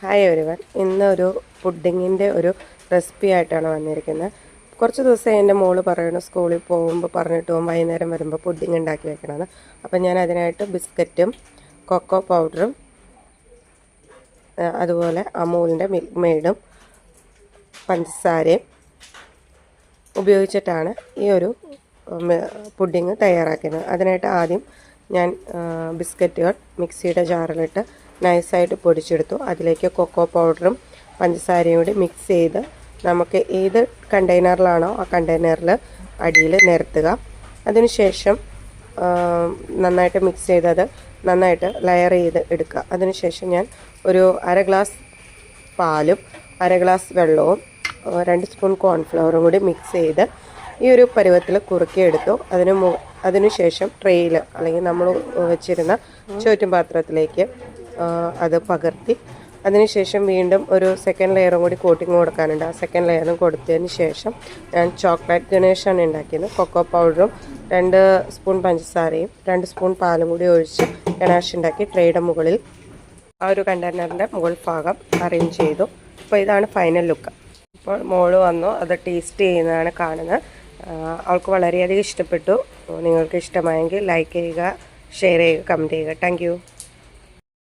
Hi everyone, ഇന്നൊരു പുഡിങ്ങിൻ്റെ ഒരു recipe ആയിട്ടാണ് വന്നിരിക്കുന്നത്. കുറച്ച് ദിവസം എൻ്റെ മോള് പറയണു സ്കൂളിൽ പോകുമ്പോൾ പറഞ്ഞിട്ട് പോകും വൈകുന്നേരം വരുമ്പോൾ പുഡിങ് ഉണ്ടാക്കി വെക്കണമെന്ന്. അപ്പം ഞാൻ അതിനായിട്ട് ബിസ്ക്കറ്റും കൊക്കോ പൗഡറും അതുപോലെ അമൂലിൻ്റെ മിൽക്ക് മെയ്ഡും പഞ്ചസാരയും ഉപയോഗിച്ചിട്ടാണ് ഈ ഒരു പുഡിങ് തയ്യാറാക്കുന്നത്. അതിനായിട്ട് ആദ്യം ഞാൻ ബിസ്ക്കറ്റുകൾ മിക്സിയുടെ ജാറിലിട്ട് നൈസായിട്ട് പൊടിച്ചെടുത്തു. അതിലേക്ക് കൊക്കോ പൗഡറും പഞ്ചസാരയും കൂടി മിക്സ് ചെയ്ത് നമുക്ക് ഏത് കണ്ടെയ്നറിലാണോ ആ കണ്ടെയ്നറിൽ അടിയിൽ നിരത്തുക. അതിനുശേഷം നന്നായിട്ട് മിക്സ് ചെയ്തത് നന്നായിട്ട് ലെയർ ചെയ്ത് എടുക്കുക. അതിനുശേഷം ഞാൻ ഒരു അര ഗ്ലാസ് പാലും അര ഗ്ലാസ് വെള്ളവും 2 സ്പൂൺ കോൺഫ്ലവറും കൂടി മിക്സ് ചെയ്ത് ഈ ഒരു പരുവത്തിൽ കുറുക്കിയെടുത്തു. അതിനുശേഷം ട്രെയിൽ അല്ലെങ്കിൽ നമ്മൾ വെച്ചിരുന്ന ചോറ്റും പാത്രത്തിലേക്ക് അത് പകർത്തി അതിനുശേഷം വീണ്ടും ഒരു സെക്കൻഡ് ലെയറും കൂടി കോട്ടിങ് കൊടുക്കാനുണ്ട്. ആ സെക്കൻഡ് ലെയറും കൊടുത്തതിന് ശേഷം ഞാൻ ചോക്ലേറ്റ് ഗണേഷാണ് ഉണ്ടാക്കിയത്. കൊക്കോ പൗഡറും 2 സ്പൂൺ പഞ്ചസാരയും 2 സ്പൂൺ പാലും കൂടി ഒഴിച്ച് ഗണേഷ് ഉണ്ടാക്കി ട്രേയുടെ മുകളിൽ ആ ഒരു കണ്ടെയ്നറിൻ്റെ മുകൾ ഭാഗം അറേഞ്ച് ചെയ്തു. അപ്പോൾ ഇതാണ് ഫൈനൽ ലുക്ക്. ഇപ്പോൾ മോള് വന്നു അത് ടേസ്റ്റ് ചെയ്യുന്നതാണ് കാണുന്നത്. അവൾക്ക് വളരെയധികം ഇഷ്ടപ്പെട്ടു. നിങ്ങൾക്ക് ഇഷ്ടമായെങ്കിൽ ലൈക്ക് ചെയ്യുക, ഷെയർ ചെയ്യുക, കമൻറ്റ് ചെയ്യുക. താങ്ക്